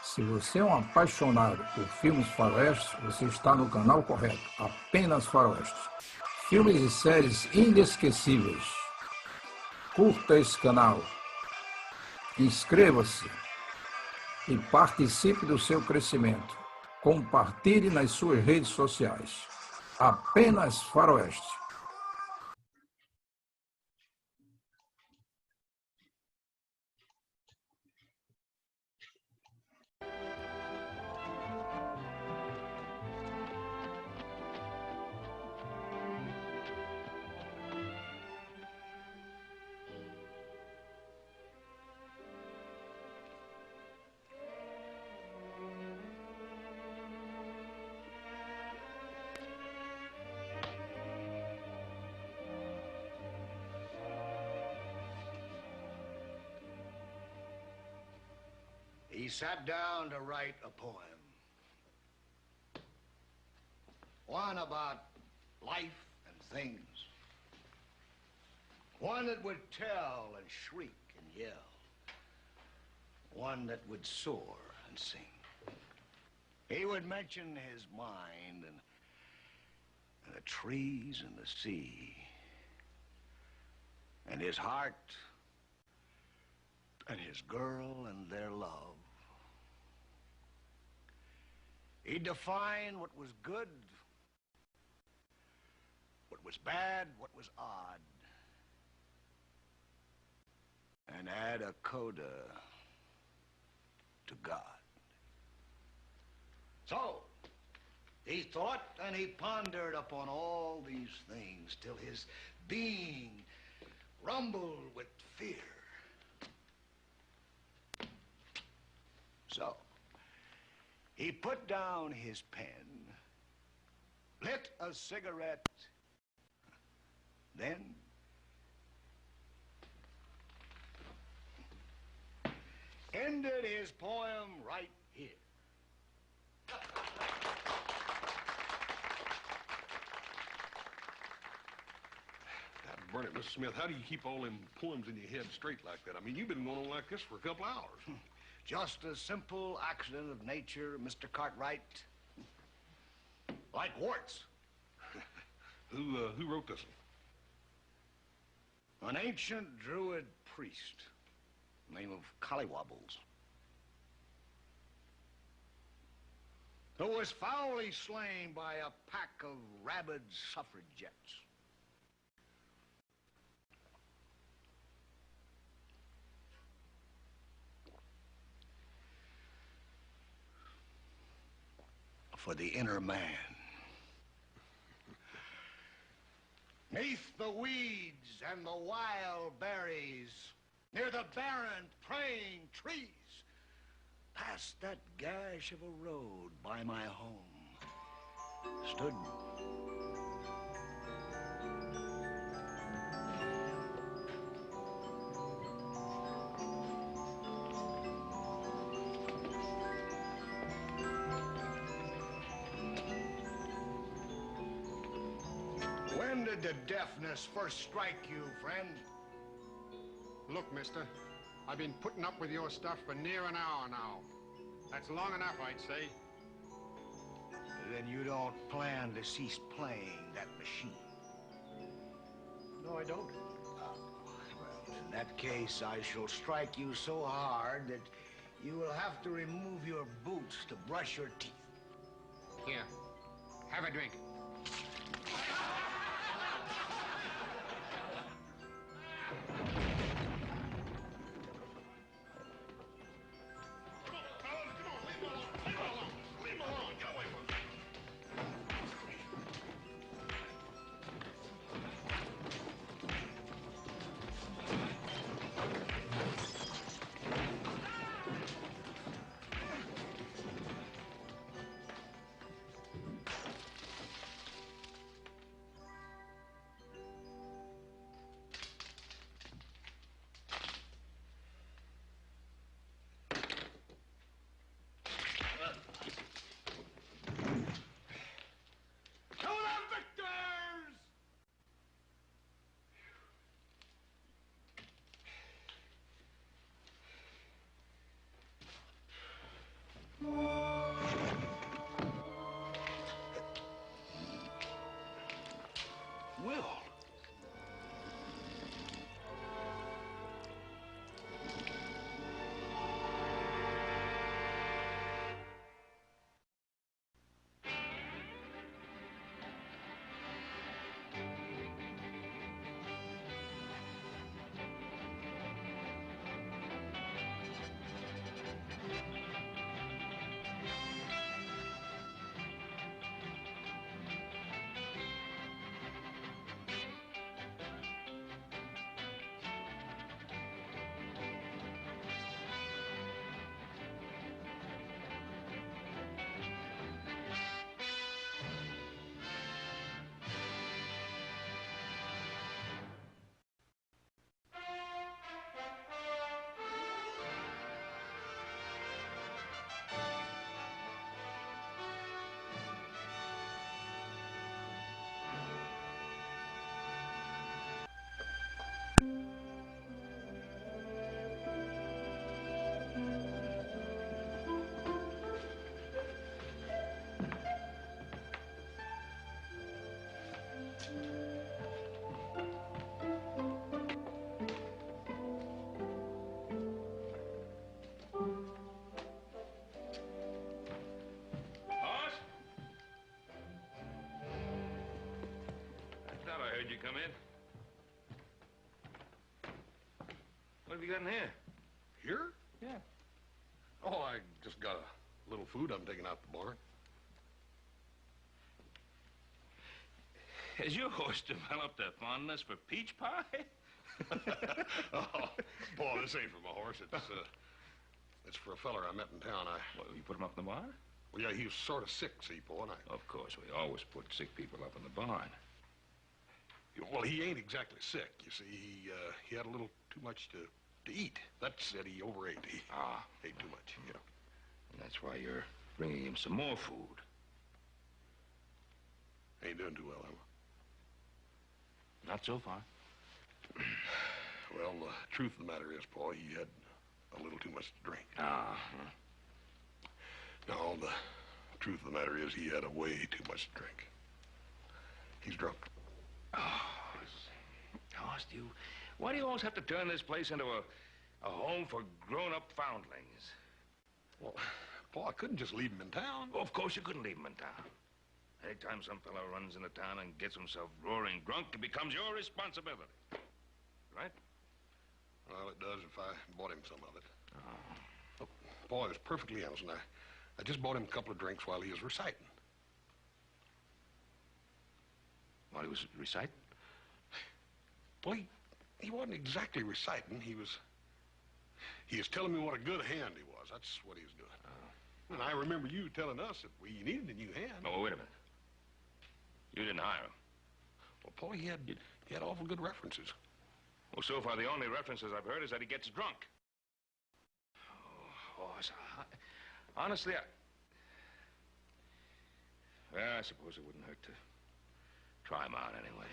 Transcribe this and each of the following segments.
Se você é um apaixonado por filmes faroestes, você está no canal correto. Apenas faroestes. Filmes e séries inesquecíveis. Curta esse canal. Inscreva-se e participe do seu crescimento. Compartilhe nas suas redes sociais. Apenas faroeste. He sat down to write a poem. One about life and things. One that would tell and shriek and yell. One that would soar and sing. He would mention his mind and the trees and the sea. And his heart and his girl and their love. He'd define what was good, what was bad, what was odd, and add a coda to God. So, he thought and he pondered upon all these things till his being rumbled with fear. So, he put down his pen, lit a cigarette, then ended his poem right here. Burn it, Mr. Smith, how do you keep all them poems in your head straight like that? I mean, you've been going on like this for a couple hours. Just a simple accident of nature, Mr. Cartwright. Like warts. Who wrote this one? An ancient druid priest, name of Collywobbles, who was foully slain by a pack of rabid suffragettes. For the inner man. Neath the weeds and the wild berries, near the barren praying trees, past that gash of a road by my home, stood When did the deafness first strike you, friend? Look, mister, I've been putting up with your stuff for near an hour now. That's long enough, I'd say. Then you don't plan to cease playing that machine? No, I don't. Well, in that case, I shall strike you so hard that you will have to remove your boots to brush your teeth. Here, have a drink. heard you come in. What have you got in here? Here? Yeah. Oh, I just got a little food I'm taking out the barn. Has your horse developed a fondness for peach pie? Oh, Paul, this ain't for my horse. It's for a feller I met in town. What, you put him up in the barn? Well, yeah, he was sort of sick, see, Paul, and Of course, we always put sick people up in the barn. Well, he ain't exactly sick. You see, he had a little too much to eat. That's it. He overate. He ate too much, yeah. And that's why you're bringing him some more food. Ain't doing too well, am Not so far. I? Well, the truth of the matter is, Paul, he had a little too much to drink. No, the truth of the matter is he had a way too much to drink. He's drunk. Stu, why do you always have to turn this place into a home for grown-up foundlings? Well, Paul, I couldn't just leave him in town. Oh, of course you couldn't leave him in town. Anytime some fellow runs into town and gets himself roaring drunk, it becomes your responsibility. Right? Well, it does if I bought him some of it. Look, Paul, I was perfectly innocent. I just bought him a couple of drinks while he was reciting. While he was reciting? Well, he wasn't exactly reciting. He was telling me what a good hand he was. That's what he was doing. And I remember you telling us that we needed a new hand. Oh, wait a minute. You didn't hire him. Well, Paul, he had awful good references. Well, so far, the only references I've heard is that he gets drunk. Oh, Hoss, honestly, well, I suppose it wouldn't hurt to try him out anyway.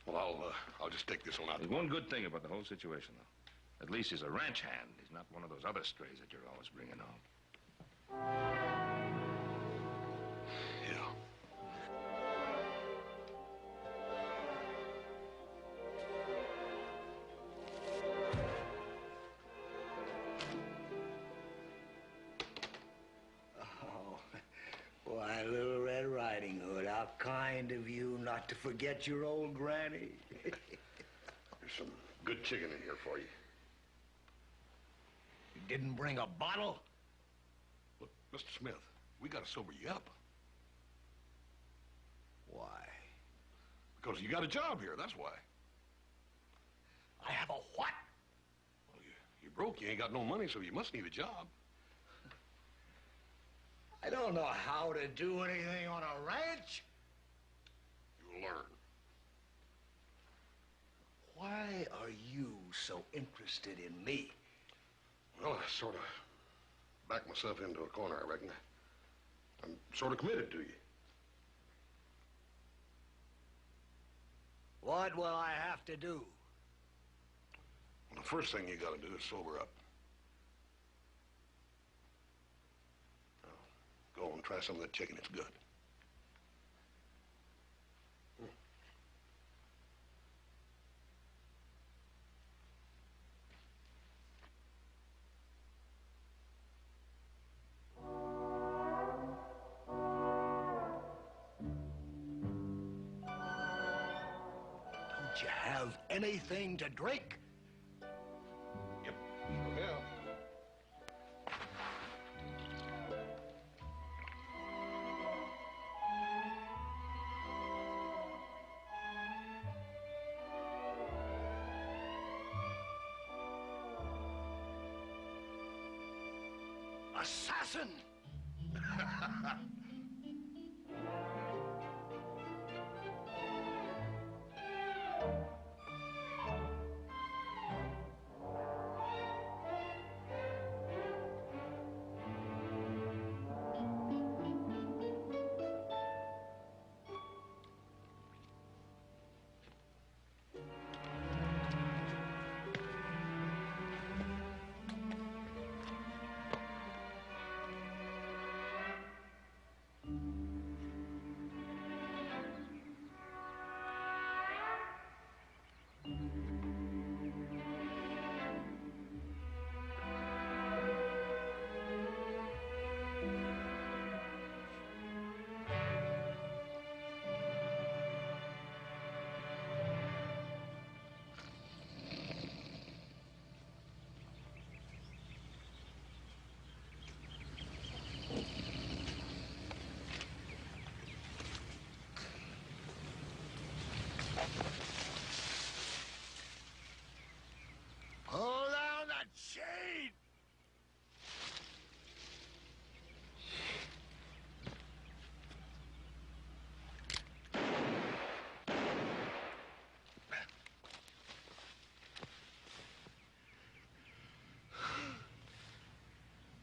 Well, I'll just take this one out. There's one good thing about the whole situation, though. At least he's a ranch hand. He's not one of those other strays that you're always bringing home. Yeah. Why, Little Red Riding Hood, how kind of you not to forget your old granny. There's some good chicken in here for you. You didn't bring a bottle? Look, Mr. Smith, we gotta sober you up. Why? Because you got a job here, that's why. I have a what? Well, you're broke, you ain't got no money, so you must need a job. I don't know how to do anything on a ranch. You'll learn. Why are you so interested in me? Well, I sort of backed myself into a corner, I reckon. I'm sort of committed to you. What will I have to do? Well, the first thing you gotta do is sober up. Now, go and try some of that chicken, it's good. Don't you have anything to drink? Yep, sure have. Assassin!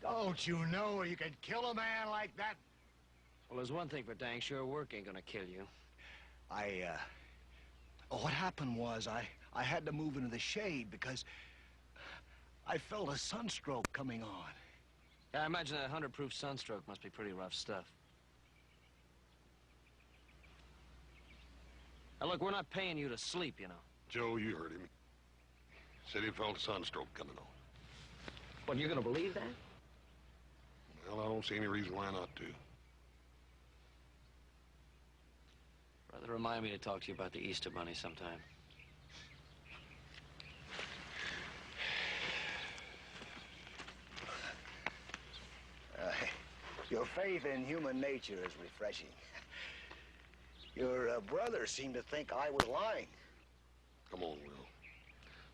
Don't you know you can kill a man like that? Well, there's one thing for dang sure, work ain't gonna kill you. What happened was I had to move into the shade because I felt a sunstroke coming on. Yeah, I imagine that 100-proof sunstroke must be pretty rough stuff. Now, look, we're not paying you to sleep, you know. Joe, you heard him. Said he felt a sunstroke coming on. What, you're gonna believe that? Well, I don't see any reason why not to. Brother, remind me to talk to you about the Easter Bunny sometime. Your faith in human nature is refreshing. Your brother seemed to think I was lying. Come on, Will.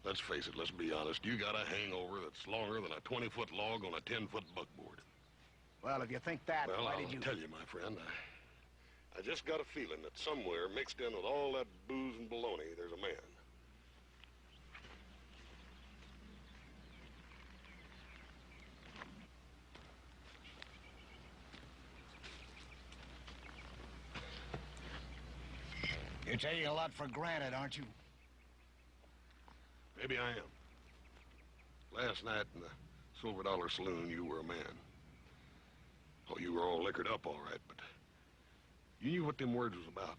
Let's face it, let's be honest. You got a hangover that's longer than a 20-foot log on a 10-foot buckboard. Well, if you think that, Well, why I'll did you... tell you, my friend. I just got a feeling that somewhere mixed in with all that booze and baloney, there's a man. You're taking a lot for granted, aren't you? Maybe I am. Last night in the Silver Dollar Saloon, you were a man. Oh, you were all liquored up, all right, but you knew what them words was about.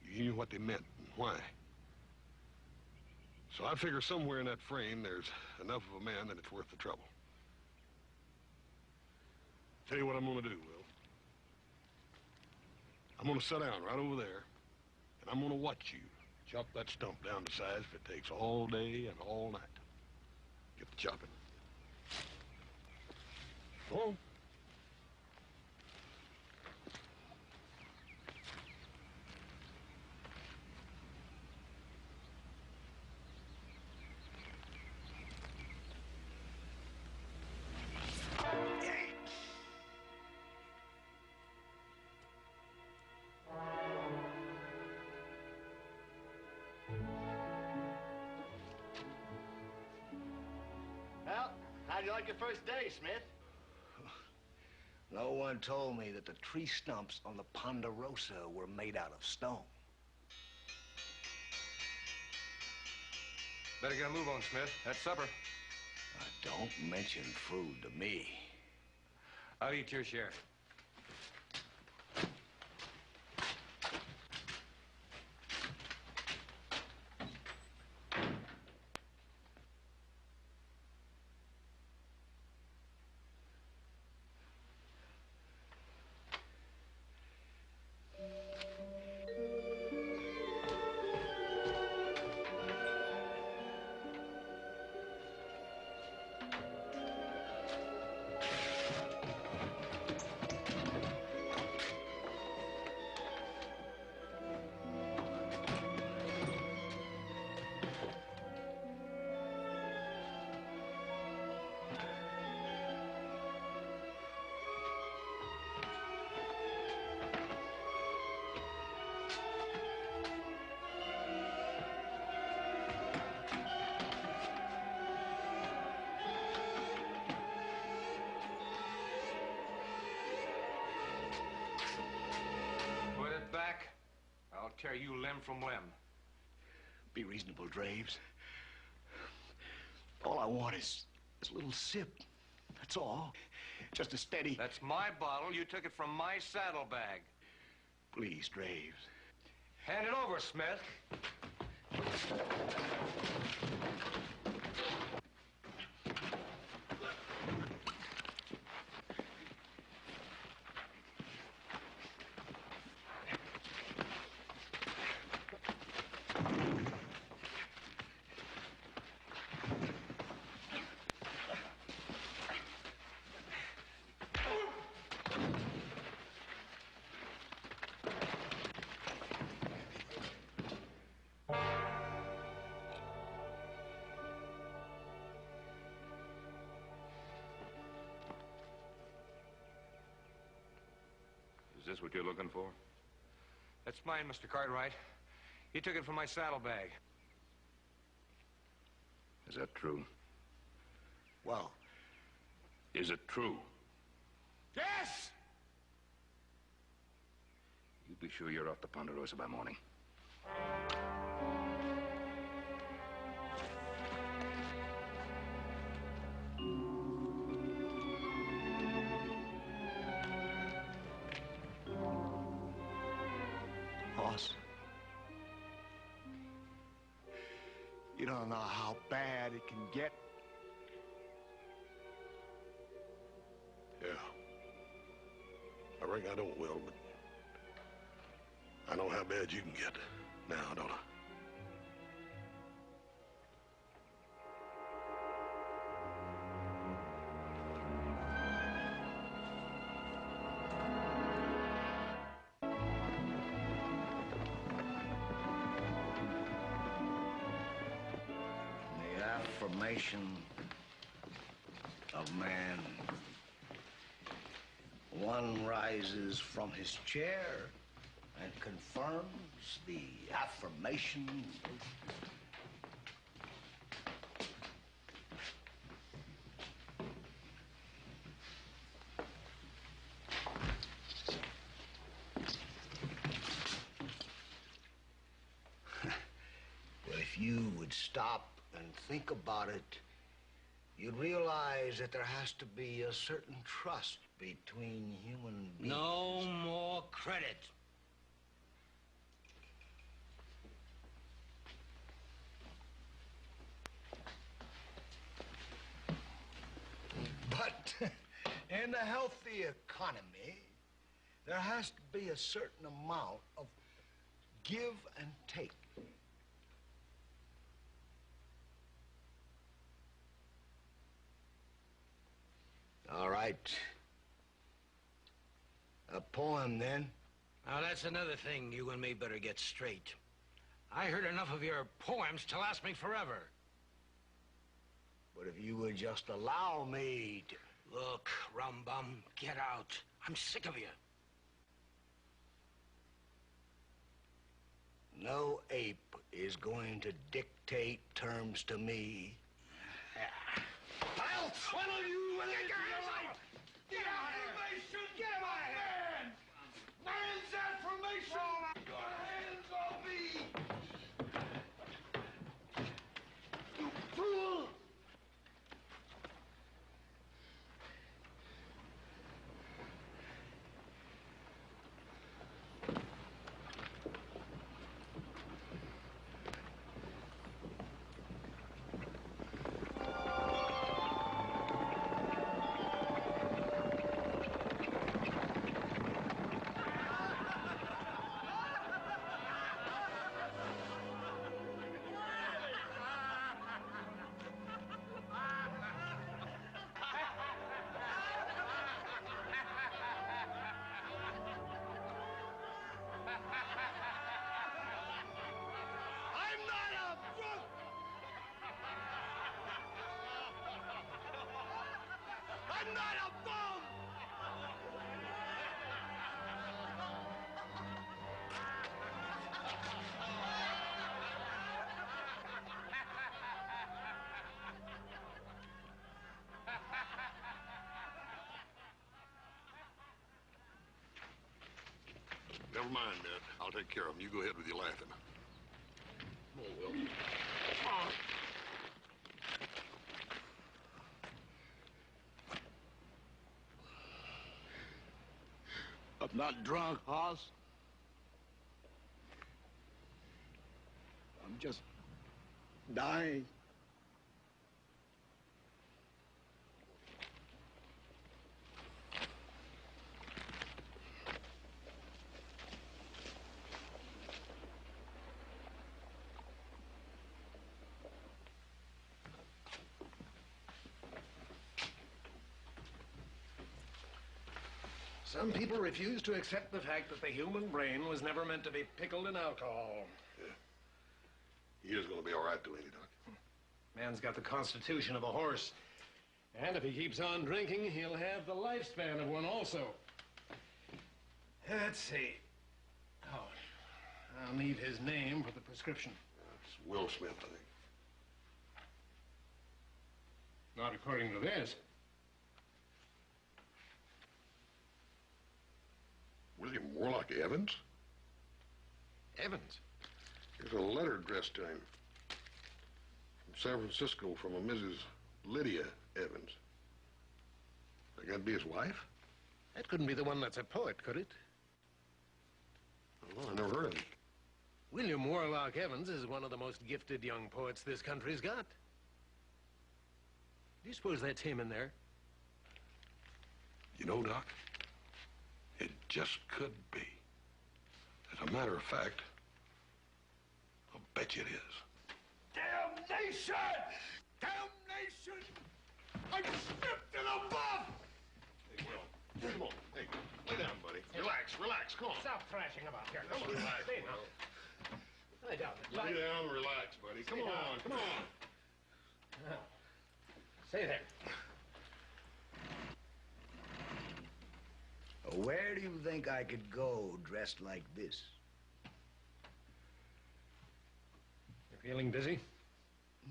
You knew what they meant and why. So I figure somewhere in that frame, there's enough of a man that it's worth the trouble. Tell you what I'm gonna do, Will. I'm gonna sit down right over there, and I'm gonna watch you chop that stump down to size if it takes all day and all night. Get the chopping. Go on. Well, how'd you like your first day, Smith? No one told me that the tree stumps on the Ponderosa were made out of stone. Better get a move on, Smith. That's supper. Don't mention food to me. I'll eat your share. Back, I'll tear you limb from limb. Be reasonable, Draves. All I want is a little sip. That's all. Just a steady... That's my bottle. You took it from my saddlebag. Please, Draves. Hand it over, Smith. Is this what you're looking for? That's mine, Mr. Cartwright. He took it from my saddlebag. Is that true? Well, Is it true? Yes! You be sure you're off the Ponderosa by morning. Boss, you don't know how bad it can get. Yeah. I reckon I don't, Will, but I know how bad you can get now, don't I? The affirmation of man. One rises from his chair and confirms the affirmation. Well, if you would stop and think about it, you'd realize that there has to be a certain trust between human beings. No more credit. But in a healthy economy, there has to be a certain amount of give and take. All right. A poem, then. Now, that's another thing you and me better get straight. I heard enough of your poems to last me forever. But if you would just allow me to... Look, rum-bum, get out. I'm sick of you. No ape is going to dictate terms to me. I'll funnel you with it! The affirmation! Get my hand! Man's affirmation! Your hands on me! You fool! I'm not a bum! Never mind, Dad. I'll take care of him. You go ahead with your laughing. Come on, Will. Come on. I'm not drunk, Hoss. I'm just dying. Some people refuse to accept the fact that the human brain was never meant to be pickled in alcohol. Yeah. He is going to be all right, though, ain't he, Doc? Man's got the constitution of a horse. And if he keeps on drinking, he'll have the lifespan of one also. Let's see. Oh, I'll need his name for the prescription. It's Will Smith, I think. Not according to this. Warlock Evans? Evans? Here's a letter addressed to him. From San Francisco from a Mrs. Lydia Evans. That got to be his wife? That couldn't be the one that's a poet, could it? Oh, I never heard of him. William Warlock Evans is one of the most gifted young poets this country's got. Do you suppose that's him in there? You know, Doc, it just could be. As a matter of fact, I'll bet you it is. Damnation! Damnation! I'm stripped to the buff! Hey, Will, come on. Hey, lay down, buddy. Relax, come on. Stop thrashing about here. Come on, relax, Stay Will. down. Lay down. Lay down, relax, buddy. Come on, come on. Now, stay there. Where do you think I could go dressed like this? You're feeling busy?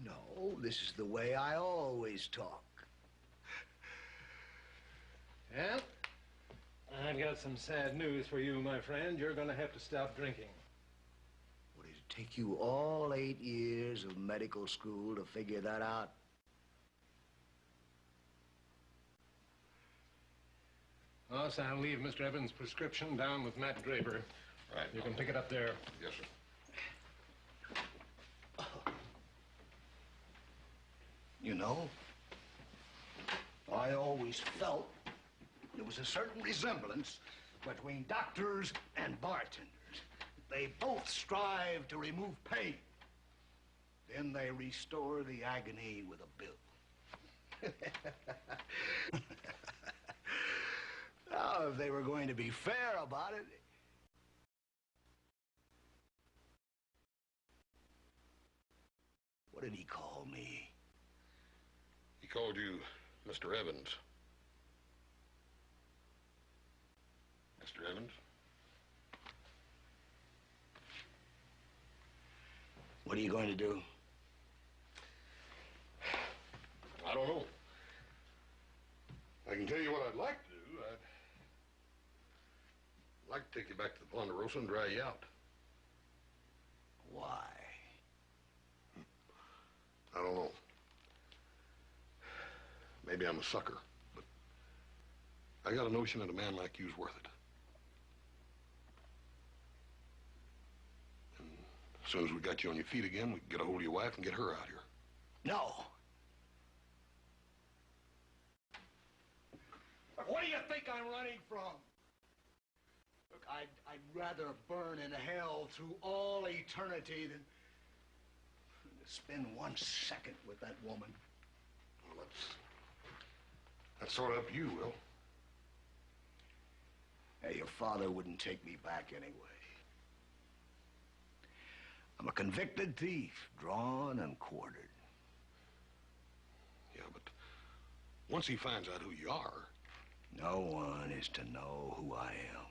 No, this is the way I always talk. Well, I've got some sad news for you, my friend. You're going to have to stop drinking. What, did it take you all 8 years of medical school to figure that out? Boss, I'll leave Mr. Evans' prescription down with Matt Draper. Right. You can pick it up there. Yes, sir. You know, I always felt there was a certain resemblance between doctors and bartenders. They both strive to remove pain. Then they restore the agony with a bill. Now, if they were going to be fair about it... What did he call me? He called you Mr. Evans. Mr. Evans? What are you going to do? I don't know. I can tell you what I'd like to do. I'd like to take you back to the Ponderosa and dry you out. Why? I don't know. Maybe I'm a sucker, but I got a notion that a man like you's worth it. And as soon as we got you on your feet again, we can get a hold of your wife and get her out here. No. What do you think I'm running from? Look, I'd rather burn in hell through all eternity than to spend 1 second with that woman. Well, that's sort of up to you, Will. Hey, your father wouldn't take me back anyway. I'm a convicted thief, drawn and quartered. Yeah, but once he finds out who you are... No one is to know who I am.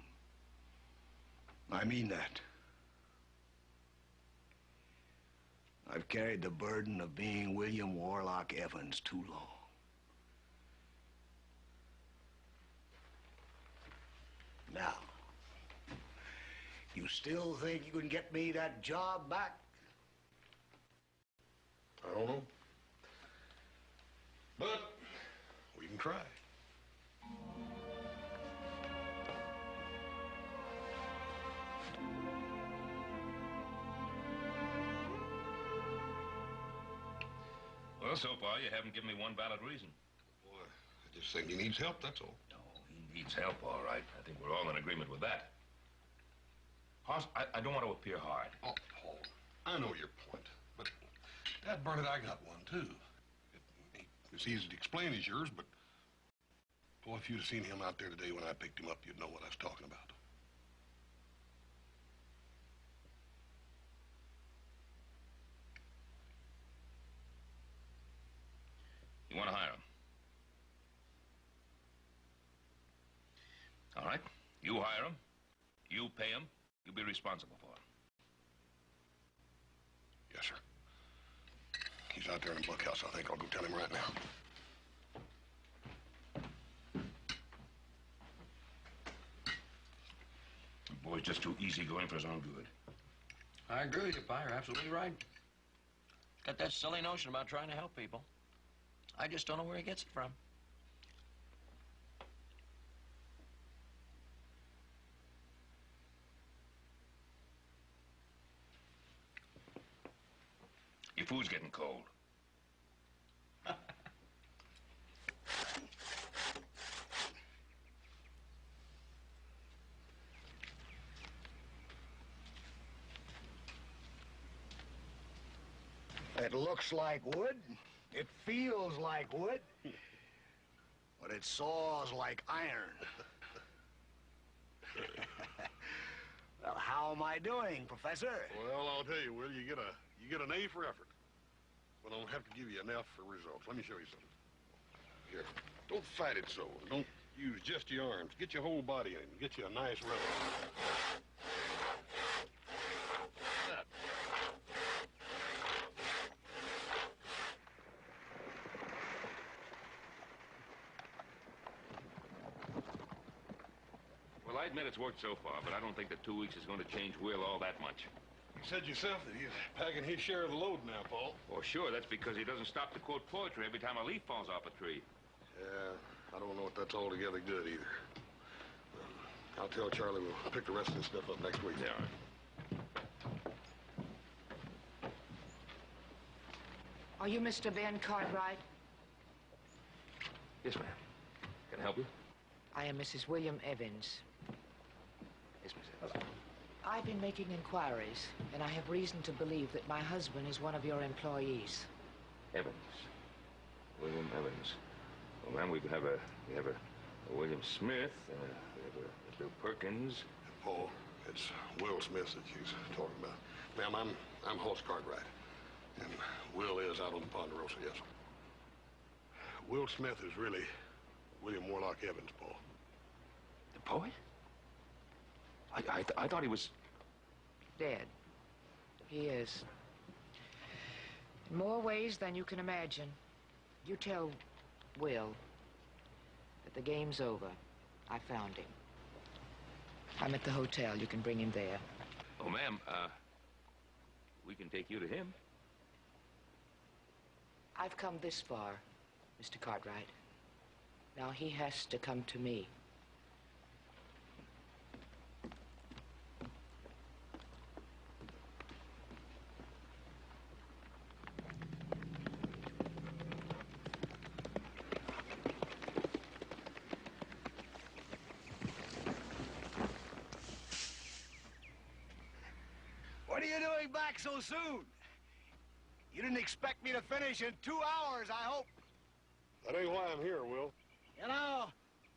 I mean that. I've carried the burden of being William Warlock Evans too long. Now, you still think you can get me that job back? I don't know. But we can try. Well, so far, you haven't given me one valid reason. Boy, I just think he needs help, that's all. No, he needs help, all right. I think we're all in agreement with that. Hoss, I don't want to appear hard. Oh, Paul, I know your point, but Dad Bernard, I got one, too. It's easy to explain as yours, but boy, if you'd have seen him out there today when I picked him up, you'd know what I was talking about. You want to hire him? All right. You hire him. You pay him. You be responsible for him. Yes, sir. He's out there in the bunkhouse. I think I'll go tell him right now. just too easygoing for his own good. I agree with you, Pa. You're absolutely right. Got that silly notion about trying to help people. I just don't know where he gets it from. Your food's getting cold. It looks like wood. It feels like wood. But it saws like iron. Well, how am I doing, Professor? Well, I'll tell you, Will, you get an A for effort. But I don't have to give you an F for results. Let me show you something. Here, don't fight it so. Don't use just your arms. Get your whole body in. Get you a nice rhythm. That. Well, I admit it's worked so far, but I don't think that 2 weeks is going to change Will all that much. You said yourself that he's packing his share of the load now, Paul. Oh, sure, that's because he doesn't stop to quote poetry every time a leaf falls off a tree. Yeah, I don't know if that's altogether good either. I'll tell Charlie we'll pick the rest of this stuff up next week. Yeah, all right. Are you Mr. Ben Cartwright? Yes, ma'am. Can I help you? I am Mrs. William Evans. Yes, Miss Evans. I've been making inquiries, and I have reason to believe that my husband is one of your employees. Evans. William Evans. Well, ma'am, we have a William Smith, we have a Bill Perkins. Paul, it's Will Smith that she's talking about. Ma'am, I'm Hoss Cartwright. And Will is out on the Ponderosa, yes. Will Smith is really William Warlock Evans, Paul. The poet? I thought he was... Dead. He is. In more ways than you can imagine. You tell Will that the game's over. I found him. I'm at the hotel. You can bring him there. Oh, ma'am, we can take you to him. I've come this far, Mr. Cartwright. Now he has to come to me. What are you doing back so soon? You didn't expect me to finish in 2 hours, I hope. That ain't why I'm here, Will. You know,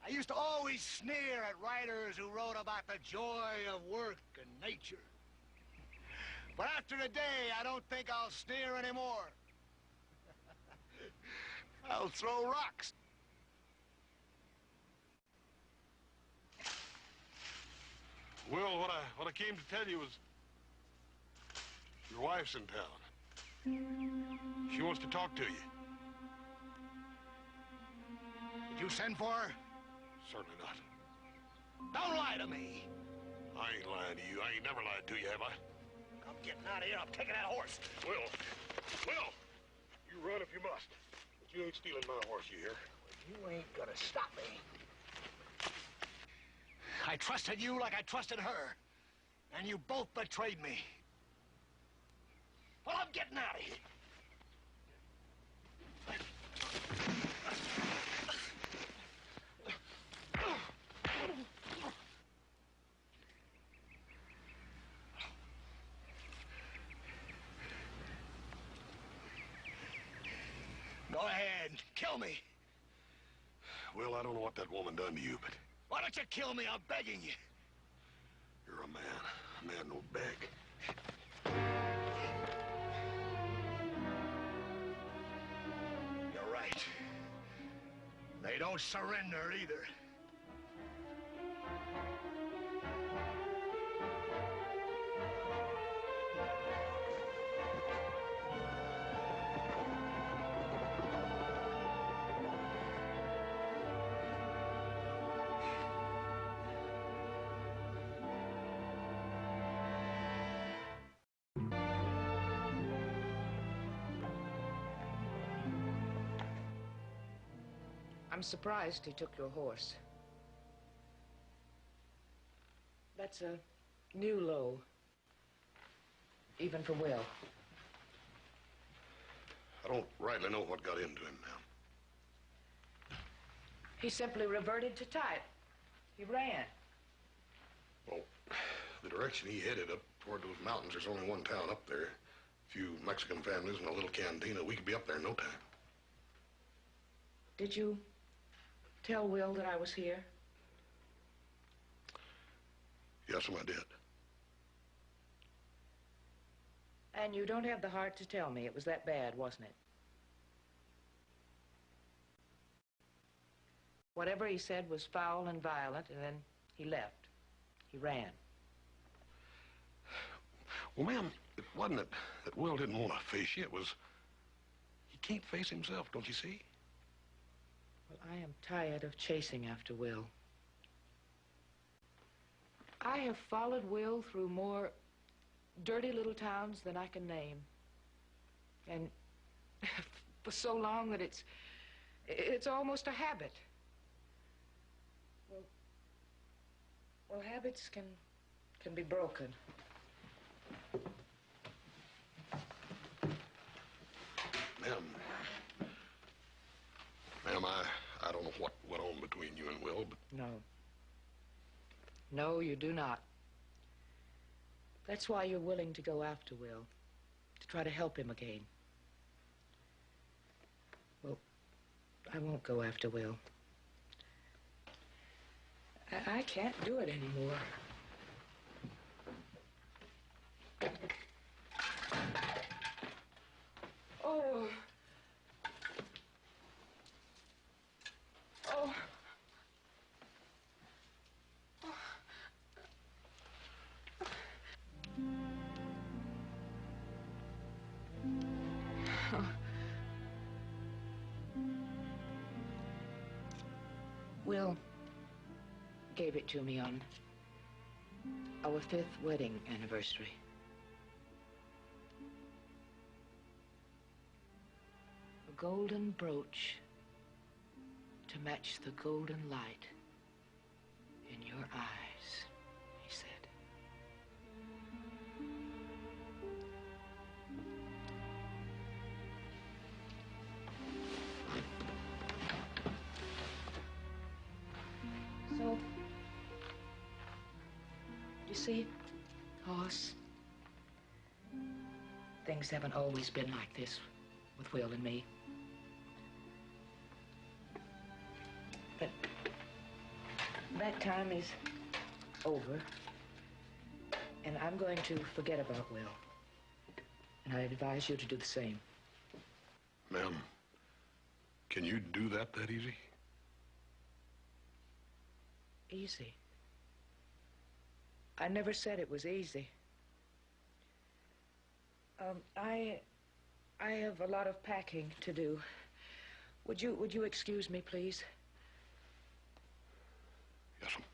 I used to always sneer at writers who wrote about the joy of work and nature. But after today, I don't think I'll sneer anymore. I'll throw rocks. Will, what I came to tell you was your wife's in town. She wants to talk to you. Did you send for her? Certainly not. Don't lie to me. I ain't lying to you. I ain't never lied to you, have I? I'm getting out of here. I'm taking that horse. Will, you run if you must. But you ain't stealing my horse, you hear? You ain't gonna stop me. I trusted you like I trusted her. And you both betrayed me. Well, I'm getting out of here. Go ahead, kill me. Will, I don't know what that woman done to you, but Why don't you kill me? I'm begging you. you're a man. A man don't beg. You're right. They don't surrender either. I'm surprised he took your horse. That's a new low, even for Will. I don't rightly know what got into him, ma'am. He simply reverted to type. He ran. Well, the direction he headed up toward those mountains, there's only one town up there. A few Mexican families and a little cantina. We could be up there in no time. Did you tell Will that I was here? Yes, I did. And you don't have the heart to tell me it was that bad, wasn't it? Whatever he said was foul and violent, and then he left. He ran. Well, ma'am, it wasn't that Will didn't want to face you. It was he can't face himself, don't you see? Well, I am tired of chasing after Will. I have followed Will through more dirty little towns than I can name. And for so long that it's almost a habit. Well, habits can be broken. Ma'am, I don't know what went on between you and Will, but... No. No, you do not. That's why you're willing to go after Will, to try to help him again. Well, I won't go after Will. I can't do it anymore. Oh. Oh. Will gave it to me on our 5th wedding anniversary. A golden brooch to match the golden light in your eyes, he said. So, you see, Hoss, things haven't always been like this with Will and me. But that time is over, and I'm going to forget about Will. And I advise you to do the same. Ma'am, can you do that easy? Easy? I never said it was easy. I have a lot of packing to do. Would you excuse me, please? Yes, ma'am.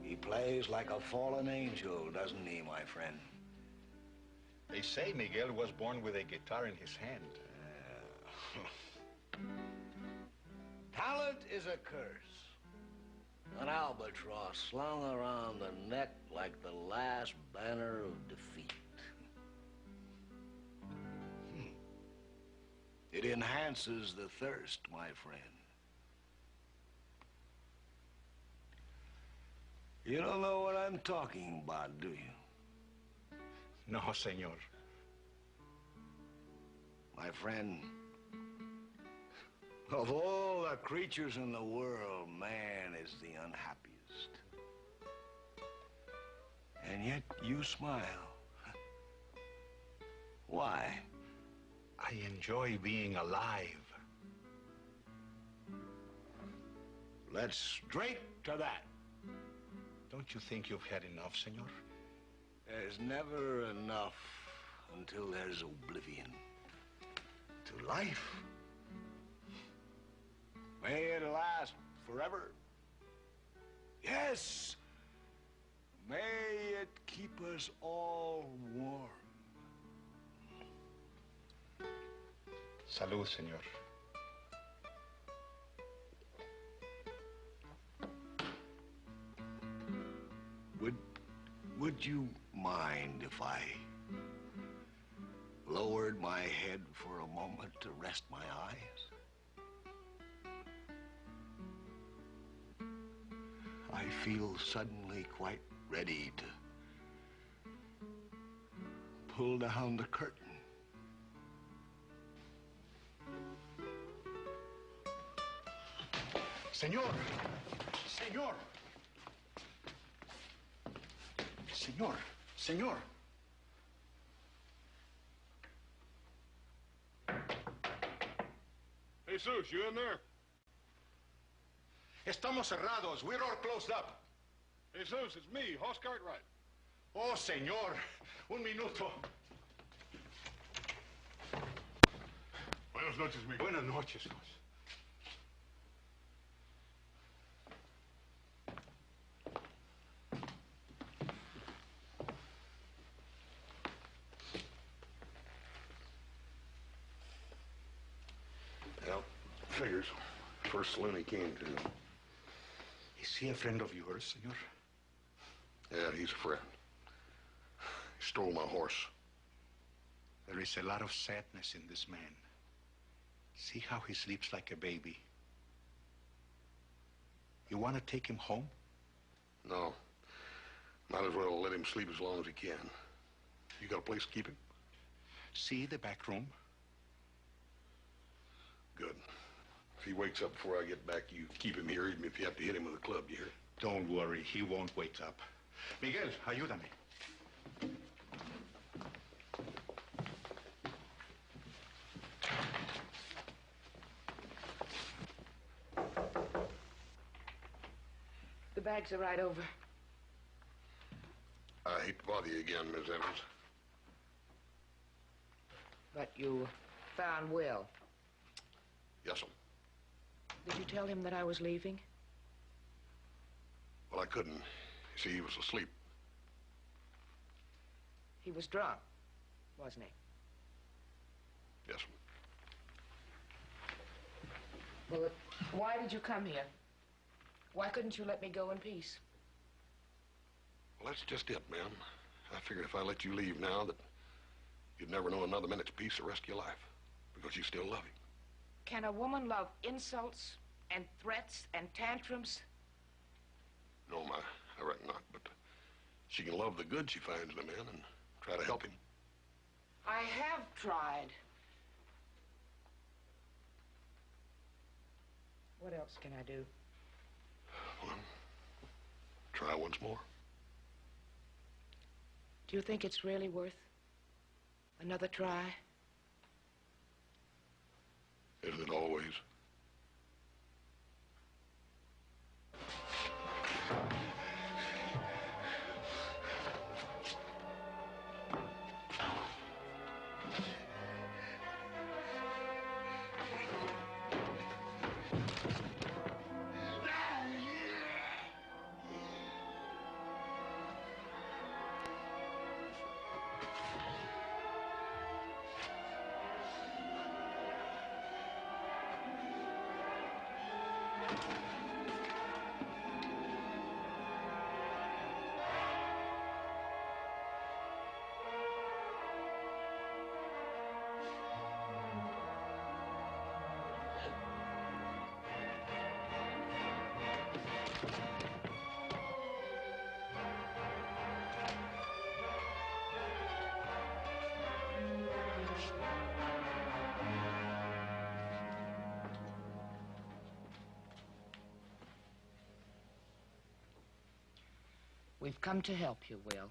He plays like a fallen angel, doesn't he, my friend? They say Miguel was born with a guitar in his hand. Talent is a curse. An albatross slung around the neck like the last banner of defeat. It enhances the thirst, my friend. You don't know what I'm talking about, do you? No, senor. My friend, Of all the creatures in the world, man is the unhappiest. And yet you smile. Why? I enjoy being alive. Let's straight to that. Don't you think you've had enough, senor? There's never enough until there's oblivion to life. May it last forever. Yes. May it keep us all warm. Salud, senor. Would you mind if I lowered my head for a moment to rest my eyes? I feel suddenly quite ready to pull down the curtain. Senor! Senor! Senor! Senor! Jesus, you in there? Estamos cerrados. We're all closed up. Jesus, it's me, Hoss Cartwright. Oh, senor. Un minuto. Buenas noches, Miguel. Buenas noches, Hoss. Well, figures. First saloon he came to. Is he a friend of yours, senor? Yeah, he's a friend. He stole my horse. There is a lot of sadness in this man. See how he sleeps like a baby. You want to take him home? No. Might as well let him sleep as long as he can. You got a place to keep him? See the back room? Good. If he wakes up before I get back, you keep him here, even if you have to hit him with a club, you hear? Don't worry, he won't wake up. Miguel, ayúdame. The bags are right over. I hate to bother you again, Miss Evans. But you found Will. Yes, sir. Did you tell him that I was leaving? Well, I couldn't. You see, he was asleep. He was drunk, wasn't he? Yes, sir. Well, why did you come here? Why couldn't you let me go in peace? Well, that's just it, ma'am. I figured if I let you leave now that you'd never know another minute's peace the rest of your life because you still love him. Can a woman love insults and threats and tantrums? No, I reckon not, but she can love the good she finds in a man and try to help him. I have tried. What else can I do? Well, try once more. Do you think it's really worth another try? Isn't it always? We've come to help you, Will.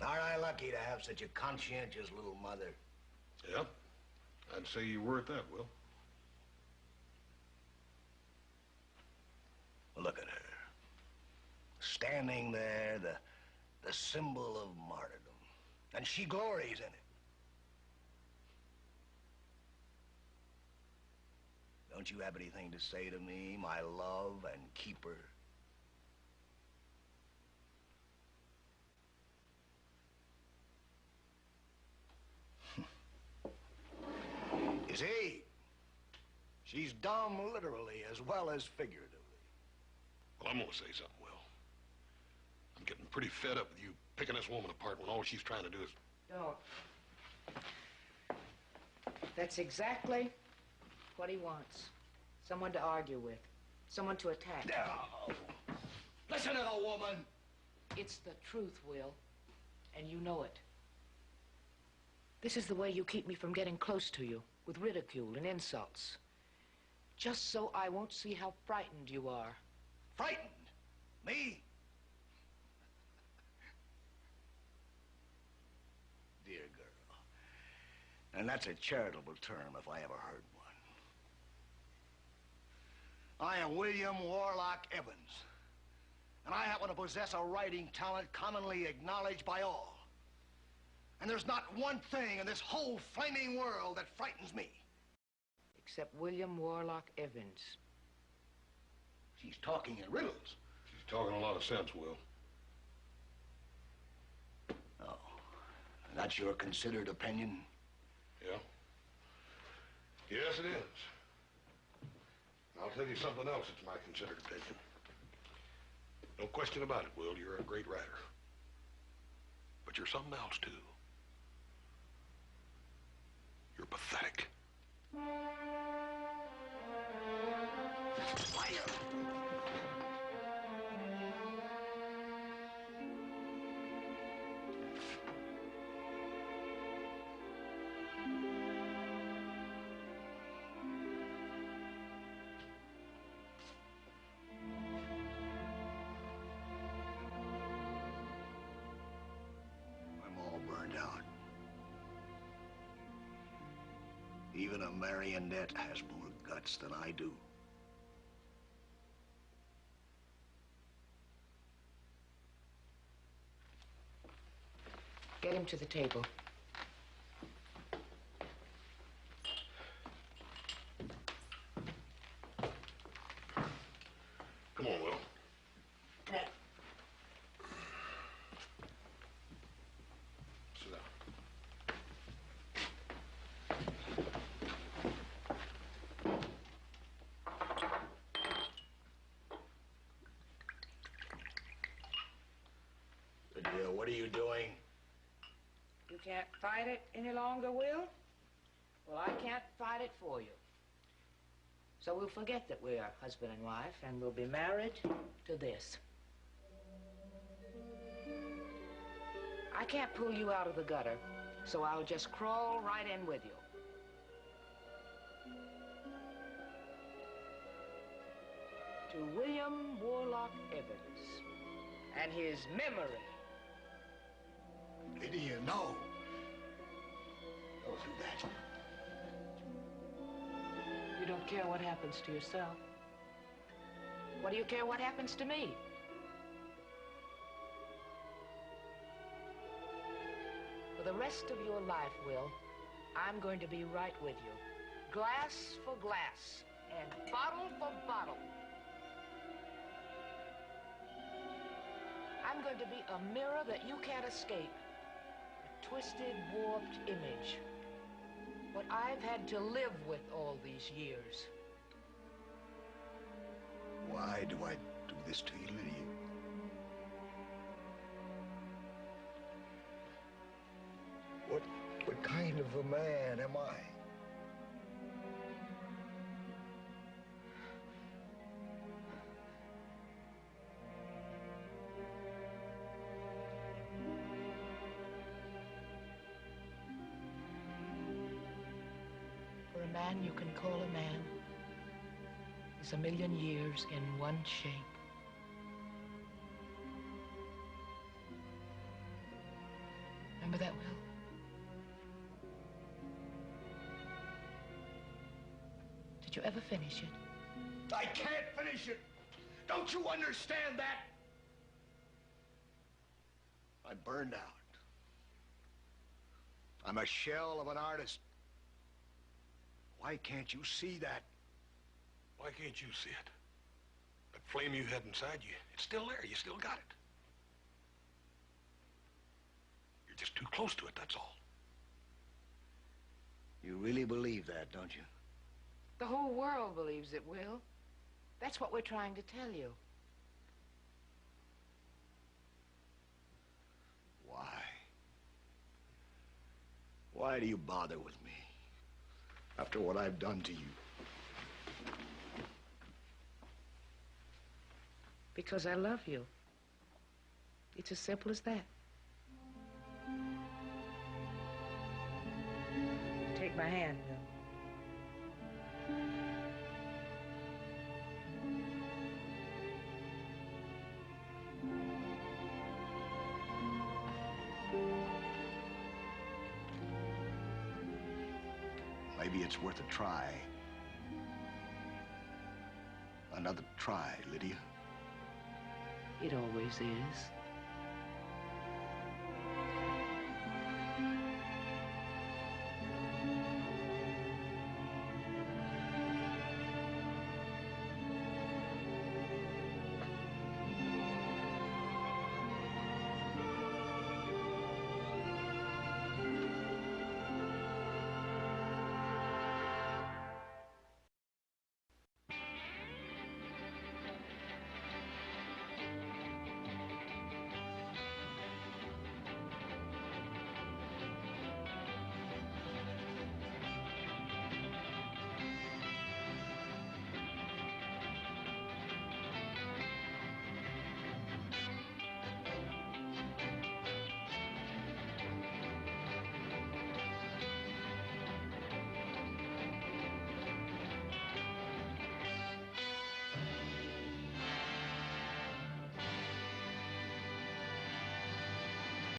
Aren't I lucky to have such a conscientious little mother? Yeah, I'd say you're worth that, Will. Look at her. Standing there, the symbol of martyrdom. And she glories in it. Don't you have anything to say to me, my love and keeper? You see, she's dumb literally as well as figuratively. Well, I'm gonna say something, Will. I'm getting pretty fed up with you picking this woman apart when all she's trying to do is... Don't. That's exactly what he wants. Someone to argue with. Someone to attack. No. Listen to the woman. It's the truth, Will. And you know it. This is the way you keep me from getting close to you, with ridicule and insults. Just so I won't see how frightened you are. Frightened? Me? Dear girl. And that's a charitable term if I ever heard one. I am William Warlock Evans. And I happen to possess a writing talent commonly acknowledged by all. And there's not one thing in this whole flaming world that frightens me. Except William Warlock Evans. She's talking in riddles. She's talking a lot of sense, Will. Oh, and that's your considered opinion? Yeah. Yes, it is. And I'll tell you something else that's my considered opinion. No question about it, Will. You're a great writer. But you're something else, too. You're pathetic. I'm all burned out. Even a marionette has more guts than I do. Get him to the table. Come on, Will. Come on. Sit down. Lydia, what are you doing? You can't fight it any longer, Will? Well, I can't fight it for you. So we'll forget that we are husband and wife, and we'll be married to this. I can't pull you out of the gutter, so I'll just crawl right in with you. To William Warlock Evans and his memory. Lydia, no. Don't do that. You don't care what happens to yourself. What do you care what happens to me? For the rest of your life, Will, I'm going to be right with you. Glass for glass and bottle for bottle. I'm going to be a mirror that you can't escape. A twisted, warped image. What I've had to live with all these years. Why do I do this to you, Lydia? What What kind of a man am I? For a man you can call a man is 1,000,000 years in one shape. Remember that, Will? Did you ever finish it? I can't finish it. Don't you understand that? I burned out. I'm a shell of an artist. Why can't you see that? Why can't you see it? That flame you had inside you, it's still there. You still got it. You're just too close to it, that's all. You really believe that, don't you? The whole world believes it, Will. That's what we're trying to tell you. Why? Why do you bother with me? After what I've done to you? Because I love you. It's as simple as that. Take my hand, Will. Maybe it's worth a try. Another try, Lydia. It always is.